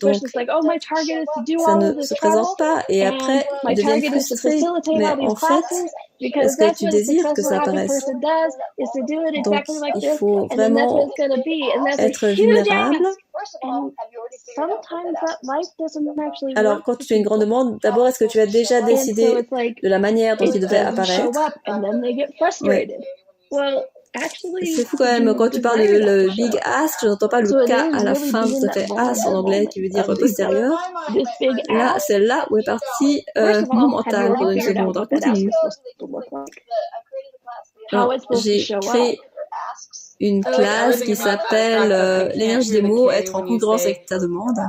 Donc, ça ne se présente pas. Et après, ils deviennent frustrés. Mais en fait, est-ce que tu désires que ça apparaisse? Donc, il faut vraiment être vulnérable. Alors, quand tu as une grande demande, d'abord, est-ce que tu as déjà décidé de la manière dont il devait apparaître? Oui. C'est fou quand même, quand tu parles de le big ask, je n'entends pas le K à la fin, ça fait as en anglais, qui veut dire postérieur. Là, c'est là où est parti mon mental pendant une seconde. Alors, continue. Alors, j'ai créé une classe qui s'appelle l'énergie des mots, être en concurrence avec ta demande.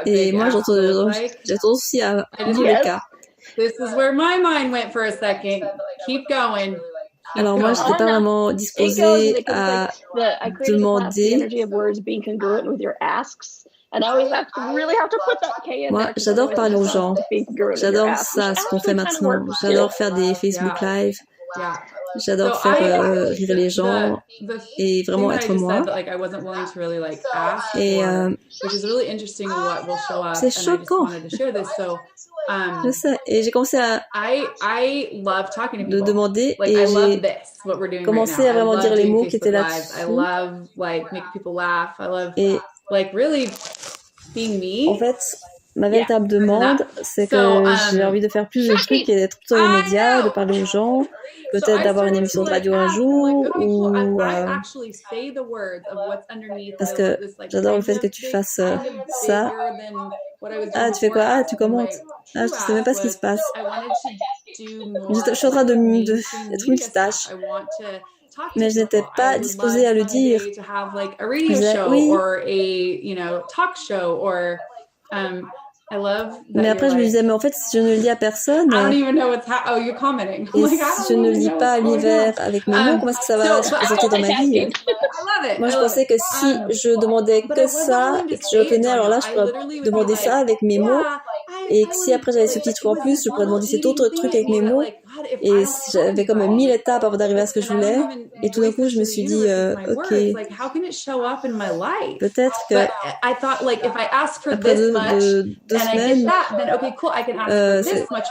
Et moi, j'ai tendance aussi à dire le cas.
This is where my mind went for a second. Keep going.
Alors moi, je n'étais pas vraiment disposée à demander. Moi, j'adore parler aux gens. J'adore ça, ce qu'on fait maintenant. J'adore faire des Facebook Live. J'adore faire rire les gens et vraiment être moi. Et c'est choquant. Je sais. Et j'ai commencé à demander et j'ai commencé à vraiment dire les mots qui étaient là-dessus. Et en fait, ma véritable demande, c'est que j'ai envie de faire plus de trucs et d'être tout dans les médias, de parler aux gens, peut-être d'avoir une émission de radio un jour, ou parce que j'adore le fait que tu fasses ça. Ah, tu fais quoi? Ah, tu commentes. Ah, je ne sais même pas ce qui se passe. Je suis en train d'être multitâche. Mais je n'étais pas disposée à le dire. Je disais, oui. Mais après, je me disais, mais en fait, si je ne le dis à personne, et si je ne le dis pas à l'univers avec mes mots, comment est-ce que ça va se présenter dans ma vie? Moi, je pensais que si je demandais que ça, et que je retenais, alors là, je pourrais demander ça avec mes mots, et que si après j'avais ce petit truc en plus, je pourrais demander cet autre truc avec mes mots, et j'avais comme 1000 étapes avant d'arriver à ce que je voulais, et tout d'un coup, je me suis dit, ok, peut-être que après deux semaines,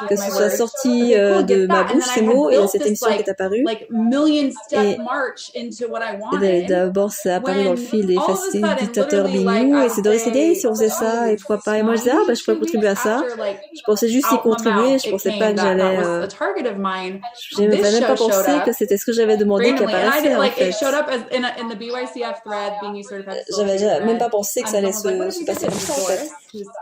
que ce soit sorti de ma bouche ces mots et cette émission qui est apparue. Et d'abord, c'est apparu dans le fil des facilitateurs Bing et c'est de décider si on faisait ça et pourquoi pas. Et moi, je disais, je pourrais contribuer à ça. Je pensais juste y contribuer, je pensais pas que j'allais
of mine.
Je n'avais même pas pensé que c'était ce que j'avais demandé qui apparaissait, en fait.
It showed up as in the BYCF thread, being you certified.
J'avais même pas pensé que ça allait se passer comme ça, en fait.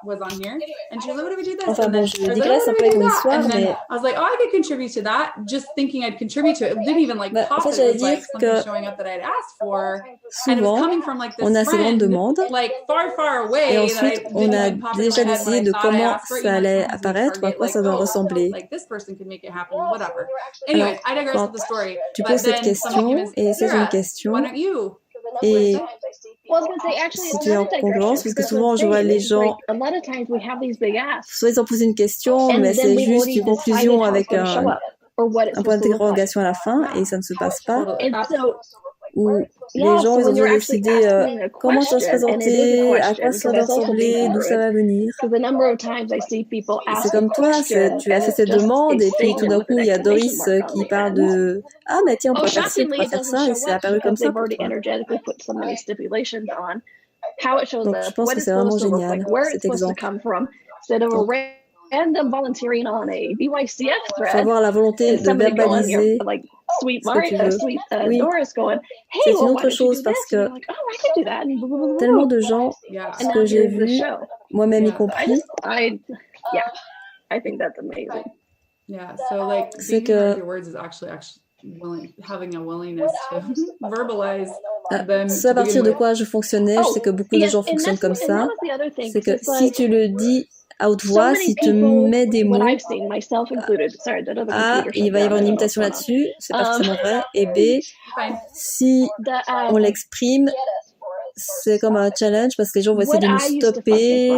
Was on here, and she was like, what if we do this?
Enfin bon, je digresse un peu avec mon histoire, mais...
I was like, oh, I could contribute to that, just thinking I'd contribute to it. It didn't even like pop.
En fait, j'allais dire que souvent, on a ces grandes demandes, et ensuite, on a déjà décidé de comment ça allait apparaître ou à quoi ça doit ressembler. Alors, quand tu poses cette question, et c'est une question, et si tu es en congruence, parce que souvent je vois les gens, soit ils ont posé une question, mais c'est juste une conclusion avec un point d'interrogation à la fin, et ça ne se passe pas. Ou les gens, ils ont déjà décidé comment ça va se présenter, à quoi ça va ressembler, d'où ça va venir. C'est comme toi, tu as fait cette demande, et puis tout d'un coup, il y a Doris qui parle de « Ah, mais tiens, on pourrait faire ci, on pourrait faire ça », et c'est apparu comme ça pour toi. Donc, je pense que c'est vraiment génial, cet exemple. Il faut avoir la volonté de verbaliser ce que tu veux. Oui, c'est une autre chose parce que tellement de gens, ce que j'ai vu, moi-même y compris, c'est que ce à partir de quoi je fonctionnais, je sais que beaucoup de gens fonctionnent comme ça, c'est que si tu le dis à haute voix, si tu mets des mots, A, il va y avoir une limitation là-dessus, c'est pas forcément vrai, et B, si on l'exprime, c'est comme un challenge parce que les gens vont essayer de nous stopper.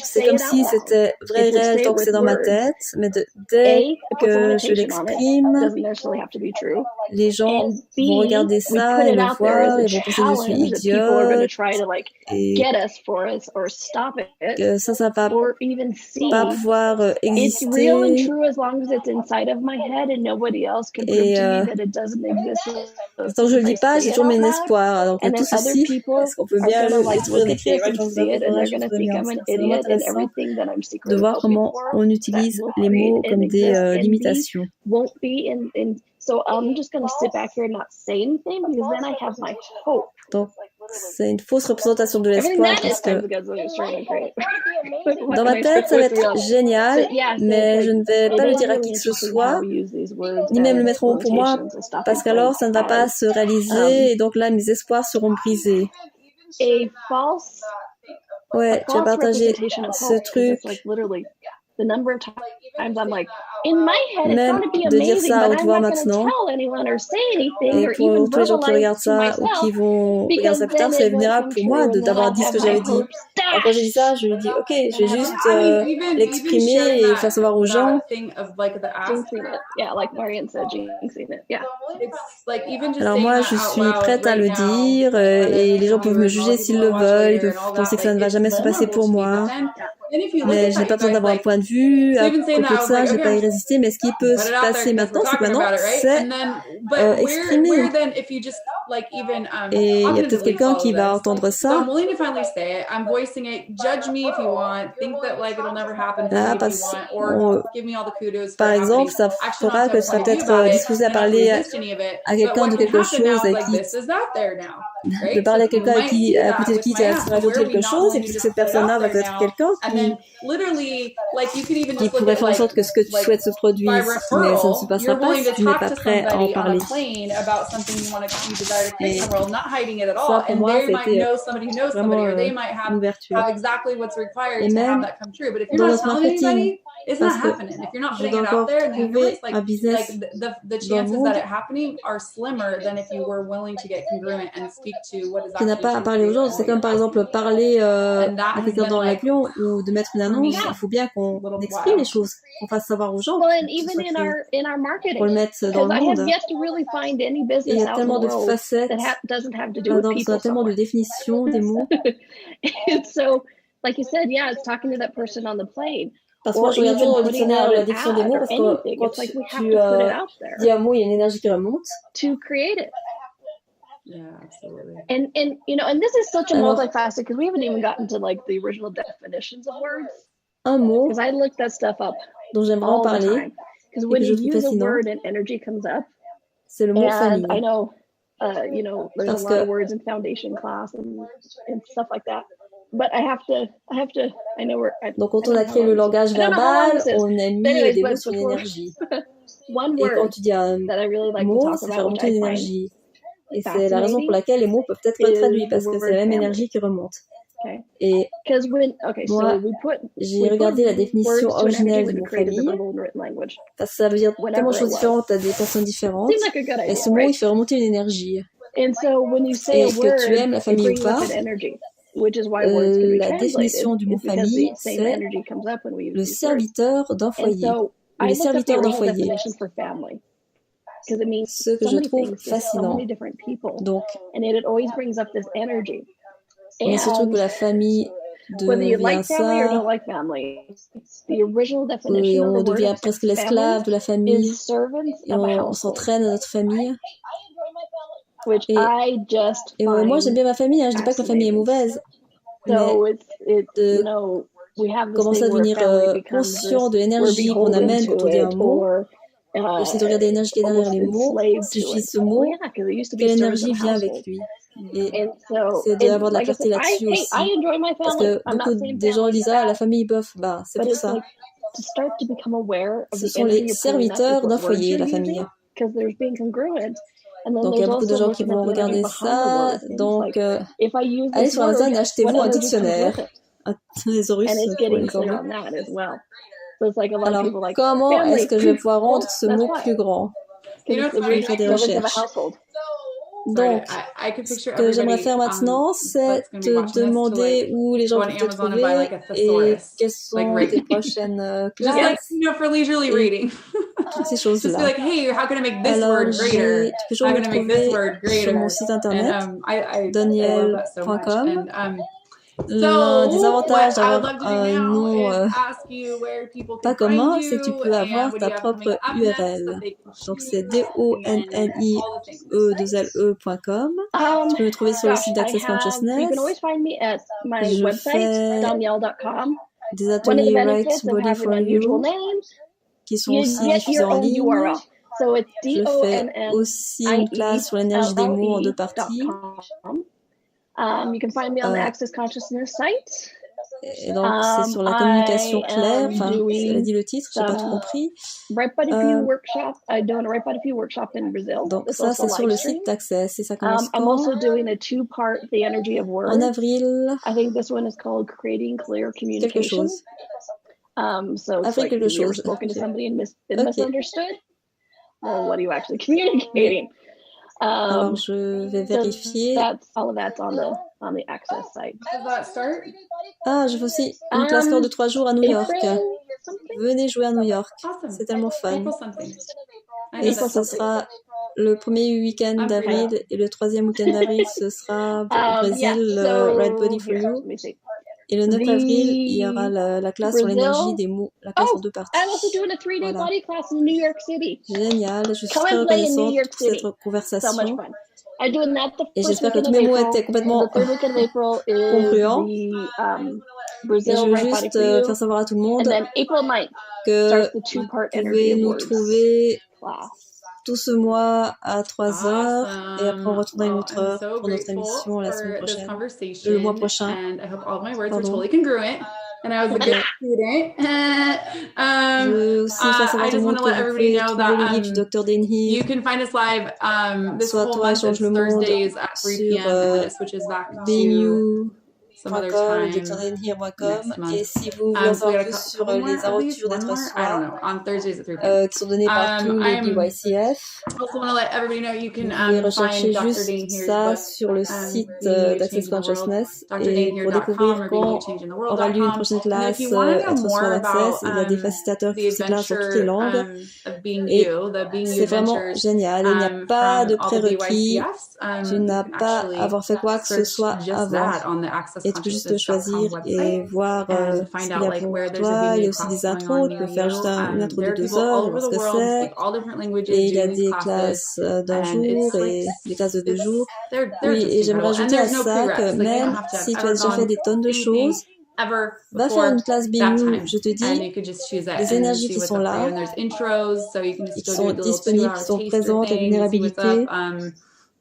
C'est comme si c'était vrai et réel tant que c'est dans ma tête, mais dès que je l'exprime, les gens vont regarder ça et me voir, ils vont penser que je suis idiote, et que ça va pas pouvoir exister. Et tant que je le dis pas, j'ai toujours mes espoirs. Alors que tout ceci, est-ce qu'on peut bien le décrire? C'est vraiment intéressant de voir comment on utilise les mots comme des limitations. Donc, c'est une fausse représentation de l'espoir parce que dans ma tête, ça va être génial, mais je ne vais pas le dire à qui que ce soit, ni même le mettre en haut pour moi, parce qu'alors ça ne va pas se réaliser et donc là, mes espoirs seront brisés. Ouais, tu as partagé ce truc. Même de dire ça à haute voix maintenant, et pour tous les gens qui regardent ça ou qui vont regarder ça plus tard, c'est vulnérable pour moi d'avoir dit ce que j'avais dit. Alors quand j'ai dit ça, je lui dis ok, je vais juste l'exprimer et faire savoir aux gens. Alors moi, je suis prête à le dire et les gens peuvent me juger s'ils le veulent, ils peuvent penser que ça ne va jamais se passer pour moi. Mais je n'ai pas besoin d'avoir un point de vue à propos de ça, je n'ai pas à y résister, mais ce qui peut se passer maintenant, c'est que maintenant, c'est exprimer. Et il y a peut-être quelqu'un qui va entendre ça. Là, par exemple, ça fera que tu seras peut-être disposé à parler à quelqu'un de quelque chose avec qui de parler à quelqu'un à côté de qui tu as rajouté quelque chose, et puis cette personne-là va être quelqu'un qui pourrait faire en sorte que ce que tu souhaites se produise, mais ça ne se passera pas si tu n'es pas prêt à en parler. Et ça, pour moi, c'était vraiment une ouverture. Et même dans notre marketing, parce que je dois encore trouver un business dans le monde qui n'a pas à parler aux gens. C'est comme par exemple parler à quelqu'un dans l'avion ou de mettre une annonce. Il faut bien qu'on exprime les choses, qu'on fasse savoir aux gens, qu'on le mette dans le monde. Et il y a tellement de facettes là-dedans, il y a tellement de définitions des mots. Parce que moi, je regarde toujours dans le dictionnaire la définition des mots, parce que quand tu dis un mot, il y a une énergie qui remonte.
Yeah, absolutely.
And this is such a multifaceted, because we haven't even gotten to like the original definitions of words.
un mot
because I looked that stuff up
dont j'aimerais en
all the
parler
time. Because
et
when
que je
you
trouve
use a
fascinant,
word and energy comes up,
c'est le mot
and
famille.
I know, you know, there's
Parce
a lot
que
of words in foundation class and stuff like that. But I have to. I know where.
Donc quand
I
on
don't
a
know
créé
how
le
long
langage
this is. I don't know how long
verbal,
this is.
on a mis
But anyways,
des mots
but
sur
before
l'énergie.
one
Et quand
word
tu dis un
that I really like to
mot,
talk
ça fait
about, which
remonter
I
une
find
énergie. Et c'est la raison pour
fascinating,
laquelle les mots peuvent être traduits,
is the
parce que c'est
word
la même
family.
énergie qui remonte.
Okay.
Et
Because okay,
moi,
so
j'ai regardé la définition
words to an energy
originelle
when
du
we
mot
created the
famille,
verbal and written language.
parce que ça veut dire
Whenever
tellement de
it
choses
was.
différentes à des personnes différentes.
Seems like a good
Et
idea,
ce mot,
right?
il fait remonter une énergie.
And so when you say
Et
a
que tu
word,
aimes la
it
famille ou
brings up
pas,
an energy, which is why words can be
la
translated.
définition du mot
It's because
famille,
the same
c'est
energy comes up when we use
le
these words.
serviteur d'un
And
foyer,
so
ou
I
les
looked up the
serviteurs d'un
original
foyer.
definition for family because it means
Ce que
so
je
many
trouve
things to so
fascinant.
many different people,
Donc,
and it always brings up this energy.
mais surtout que
And
la famille
whether you
devient
like family or
ça,
don't like family, the original
et
definition of
on
the word
devient presque l'esclave de la
family
famille,
is servants
et
of a
on
household,
s'entraîne à notre famille.
which
Et,
I just
moi, j'aime
find
bien ma famille, hein. Je dis pas que ma famille est
fascinating.
mauvaise, mais
So it's you
de
know, we have this
commencer à
thing where
devenir
family becomes
conscient
this,
de
we're
l'énergie qu'on
beholden
amène quand
to
on dit un
it,
mot,
or
et aussi de regarder l'énergie qui est derrière
almost
les mots.
enslaved
Si je
to
dis
it.
ce
Well,
mot,
yeah, because it used to be
quelle
servants
énergie
of a
vient avec
household.
lui? Et
And so,
c'est d'avoir de la
like I
clarté
said,
là-dessus
I
aussi.
enjoy my
Parce
family.
que
I'm
beaucoup
not saying
des gens
family
disent,
is
ah, la
bad,
famille bof, bah, c'est
but
pour
it's
ça.
like to start to become aware of
Ce
the
sont
energy
les
you're pulling up with
serviteurs d'un
what words
foyer,
you're
la famille.
using, because there's being congruent. And then
Donc il y a
there's
beaucoup de
also
gens qui
looking at
vont
the energy
regarder
behind the
ça.
word. Things
Donc
like, if I use
allez
this
sur Amazon
word,
et
what
achetez-vous un
energy comes
dictionnaire,
with it?
un thésaurus
And it's
pour
getting
les
clear
Anglais.
on that as well. So it's like a lot of
Alors
people like
comment est-ce
family.
que je vais pouvoir
Well,
rendre ce
that's
mot
why.
plus grand?
You know
Because
what's
Je vais
funny?
faire des
servants of a
recherches.
household.
Donc,
I could
ce
picture
que j'aimerais
everybody
faire maintenant, c'est
that's gonna be
te
watching this to
demander
like
où les gens
go on
peuvent te
Amazon and buy
trouver
like a
et
thesaurus,
quelles
like
sont
right
tes prochaines
just like
classes
for leisurely
et
reading.
toutes ces
Just be
choses-là.
like, hey, how can I make this
Alors,
word greater?
tu peux toujours
How
me
can I make this
trouver
word
sur mon
greater?
site
And
internet,
I love that so much.
daniel.com.
And
L'un des
so
avantages
what I would
d'avoir
love to do
un
now
nom
is ask you where people
pas
can find
commun, c'est que tu
you
peux
and
avoir
what
ta
you have coming
propre
up next that
URL.
they can
Donc
choose
c'est
and all the things.
donnie2le.com. Tu peux me trouver sur le site d'Access
You can
Consciousness.
always find me at my
Je
website,
fais
danielle.com.
des
One of the
ateliers Right
benefits of
Body
having
for
an unusual
You
name,
qui sont
you
aussi
get
diffusés
your
en
own
ligne.
URL. So it's
Je fais aussi une classe sur l'énergie des mots en 2 parties.
You can find me on the
Euh,
Access Consciousness site.
Et donc, c'est sur la communication claire. Enfin, elle a dit le titre, j'ai pas tout compris.
Right Body View workshop. I'm doing a Right Body View workshop in Brazil.
Donc,
It's
ça,
also
c'est sur
live
le
stream.
site d'Access. Et ça commence
I'm
quand?
also doing a 2-part The Energy of Words.
En avril,
I think this one is called Creating Clear
quelque
Communication.
chose.
So it's
Avril
like,
quelque
have you ever
chose.
spoken to
Ok.
somebody and been
Ok.
misunderstood? Well, what are you actually communicating?
Alors, je vais
So
vérifier.
all of that's on the Access site.
Does that start?
Ah, je fais aussi une classe courte de 3 jours à New York.
April something?
Venez jouer à New York.
Awesome.
C'est tellement fun.
April something. I
Et
know
ce
that's
sera le premier week-end
I'm free.
d'avril et le troisième week-end d'avril, ce sera au Brésil,
Yeah,
le
so
Right Body for
here,
You.
let me see.
Et le 9 avril, il y
The
aura la classe sur
Brazil.
l'énergie des mots, la classe en 2 parties.
I'm also doing a 3-day
Voilà.
body class in New York City.
Génial, je suis
Come
très
and play in New
reconnaissante
York
pour cette
City. So much
conversation.
fun. I'm doing that the
Et
first
j'espère que
weekend
tous
of
mes mots
April.
étaient complètement
The third weekend of April is
congruents.
the
Et
Brazil
je veux
Right Body
juste
for You.
faire savoir à tout le
And
monde
then April 9th
que
starts the
vous
2-part Energy
pouvez
of
nous
Words
trouver
class.
tout ce mois à 3 heures et après on
Awesome.
retournera une
Well,
autre
I'm
heure
so
pour notre
grateful
émission la semaine
for this
prochaine,
conversation,
le mois prochain.
and I hope all of my words were
Pardon.
totally congruent, and I was a good student.
Je veux aussi faire savoir à
I
tout le
just
monde
want to
que
let
vous
everybody
pouvez
know
trouver le
that
livre du Dr. Dain
you
Heer,
can find us live this
Soit
whole
toi
month.
change
It's
le monde
Thursdays at 3
sur
p.m. and then it switches back to some other
benew.com,
time
drdainheer.com.
next month.
Et si vous voulez en
So we
savoir
got a
plus sur
couple more,
les
at least
aventures
one
d'être
more. I don't
soi,
know. On Thursdays at 3 p.m.
qui sont données par tous les BYCF,
Also want to let everybody know you can
vous pouvez
find
rechercher
Dr.
juste
Dain Heer's
ça
book,
sur le site
Being You,
d'Access
Changing the World,
Consciousness et pour découvrir quand aura lieu une prochaine classe Être Soi d'Access. Il y a des facilitateurs qui font ces classes dans toutes les langues et c'est vraiment génial. Il n'y a pas de prérequis. Tu n'as pas à avoir fait quoi que ce soit avant et tu peux juste choisir et voir ce qu'il y a pour toi. Il y a aussi des intros, tu peux faire juste une intro de 2 heures, voir ce que c'est. Et il y a des classes d'un jour et des classes de 2 jours. Oui, et j'aimerais ajouter à ça que même si tu as déjà fait des tonnes de choses,
ever
Va faire une classe
that
Being You,
time.
je te dis,
And you could just choose it
les
and
énergies
see
qui
what's
sont
up for you.
là,
And there's intros, so you can
et
just
qui
go do
sont
the little
disponibles,
2-hour
qui sont
taster
présentes, la
thing and see what's
vulnérabilité,
up.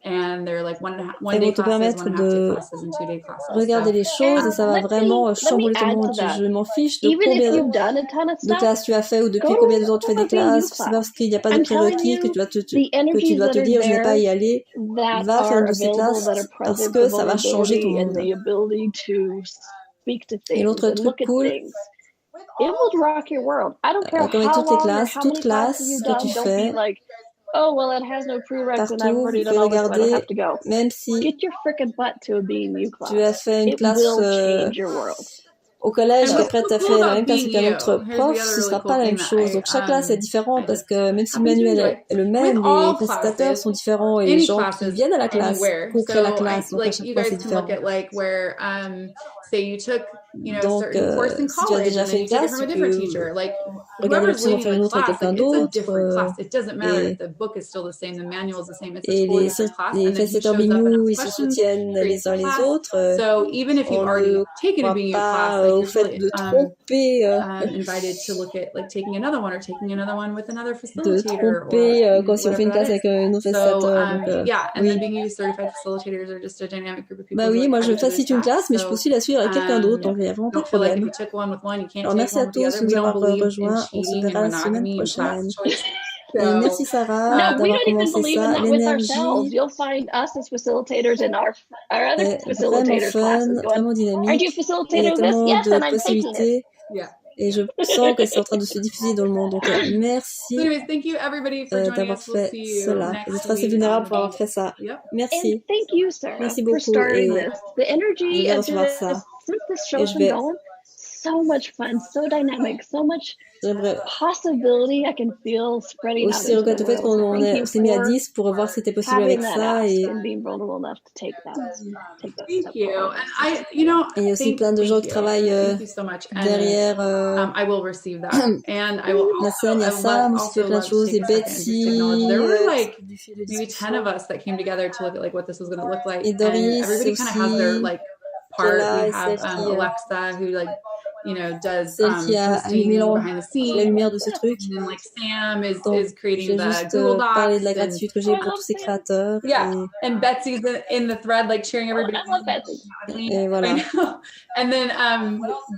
And they're like one
elles
day
vont te
classes,
permettre
1.5 day
de
classes, and 2-day classes.
regarder les choses et ça va vraiment
let me
chambouler ton
add
monde.
to that.
Je m'en fiche de
Even if
combien
you've done a ton of
de
stuff,
classes tu as fait ou depuis
go to
combien de temps tu fais des
a Being You
classes. C'est
class.
pas parce qu'il n'y a pas de
I'm telling
prérequis
you,
que tu
the
que tu
energies
dois
that
te
are
dire je n'ai pas à
there
y aller.
that
Va faire une
are
de ces
available,
classes
that are
parce
present,
que
the
ça va changer ton
vulnerability and
monde.
the ability to speak to
Et
things
l'autre
and
truc
look at
cool,
things. It will rock your world. I don't care
comme avec
how
toutes les
long or
classes,
how
toute
many classes
classe
you've
que tu
done. Don't be
fais,
like, oh, well, it has no prereqs and I've
partout,
already
vous
done
pouvez
all this, so I don't have
regarder,
to go.
même si
Get your frickin' butt to a Being You
tu
class.
as fait une
It
classe
will change your world.
au collège,
And
puis
what's
après
so
tu as
cool
fait la
about
même classe
Being
qu'un
You,
autre
here's
prof,
the other
ce
really
sera
cool
pas la même
thing that
chose. Donc chaque classe est différente
I
parce
just
que même si le
happened to
manuel
enjoy.
est le
With
même, les
all
facilitateurs
classes,
sont différents et les
any
gens qui
classes
viennent à la classe
anywhere.
co-créent la
So
classe. Donc à
like
chaque
you
fois
guys
c'est
can look
différent.
at like where say you took a
Donc
certain course in
si tu as
college
déjà
and
fait
then
une
you took it
classe,
from a
tu
different
peux
teacher. Like
regarder
whoever's
l'option d'en
leading
faire
the
une autre avec
class,
quelqu'un
like it's a
d'autre.
different class. It doesn't matter
Et
if the book is still the same, the manual is the same. It's a
Et
totally different class.
les
And then who
facilitateurs
shows
Being
up and
You,
asks
ils se
questions
soutiennent
creates
les uns
the
les
class.
autres.
So even if you've
On
already
ne
taken a
croit
Being You
pas
class, like
au
you're
fait
really
de tromper,
invited to look at like taking another one or taking another one with another
de
facilitator
tromper
or
quand si on fait
whatever
une
that
classe
is.
avec un autre
So
facilitateur. Donc,
yeah, and
oui.
the Being You certified facilitators are just a dynamic group of people
Bah
who
oui,
like
moi
have
je
each other's
facilite une
backs.
classe, mais je peux aussi la suivre avec quelqu'un d'autre, donc il n'y a vraiment pas de
Don't feel like if
problème.
you took one with one, you can't
Alors
take
merci à
one with the
tous
other.
de
We
nous
don't
avoir
believe in
rejoints. On se
cheating and
verra la semaine
monogamy and
prochaine.
class choice.
Et merci Sarah
No, we
d'avoir
don't even
commencé
believe in
ça.
that with ourselves.
L'énergie
You'll find us as facilitators in our other
est vraiment
facilitators
fun,
classes going,
vraiment
aren't you a
dynamique. Et il y a
facilitator of this?
tellement
Yes,
de
and I'm taking it.
possibilités.
Yeah.
Et je sens que c'est en train de se diffuser dans le monde. Donc
So
merci
anyways, thank you everybody for joining
d'avoir
us. We'll
fait
see you
cela. Et
next
d'être assez
week.
vulnérable pour avoir fait ça.
Yep.
And
Merci.
thank you, Sarah,
Merci
for
beaucoup.
starting
Et
this. The
je
energy
vais
of
recevoir
this,
ça.
since this
Et
show's
je
been
vais
going, so much fun, so dynamic, so much
J'aimerais
possibility I can feel spreading out
aussi
into
regrette
the
le fait
world. So
qu'on
thank you
s'est mis à
for
10 pour voir si c'était possible avec
having that
ça.
ask
Et
and being vulnerable enough to take that
Thank
step
you.
forward.
And
il y a aussi plein de gens qui travaillent
Thank you so much. And
derrière.
I will receive that. And I will
Nassane, il y a Sam aussi qui fait plein de choses. Et Betsy,
there were like
du fil de
maybe 10
discussion.
of us that came together to look at like what this was going to look like.
Et Doris
and everybody kind of has their
aussi,
like
qui est
part.
là,
We
et
have
celle qui,
Alexa who like does
celle qui a allumé
behind the
la
scenes.
lumière de ce truc.
And then like Sam
Donc,
is creating
j'ai
the
juste
Google Docs.
parlé de la
and,
gratitude que j'ai pour tous ces créateurs.
yeah, and Betsy's in the thread like cheering everybody.
I love Betsy.
Et voilà.
And then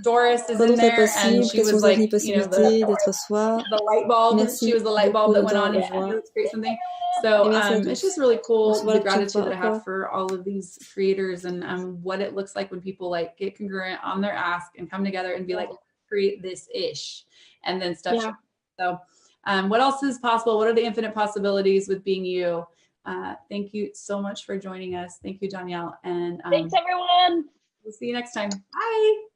Doris is
Quoi
in
d'autre est
there and
possible?
she
Quelles sont
was
les
like,
infinies possibilités d'être soi?
the light bulb.
Merci
She was the light bulb
beaucoup
that went
d'avoir
on
rejoint.
to create something. So
Et merci à tous.
it's just really
On
cool
se voit
the
la prochaine
gratitude
fois
that I have
encore.
for all of these creators and what it looks like when people like get congruent on their ask and come together and be like, create this ish, and then stuff.
Yeah.
So what else is possible? What are the infinite possibilities with Being You? Thank you so much for joining us. Thank you, Danielle. And
Thanks, everyone.
we'll see you next time. Bye.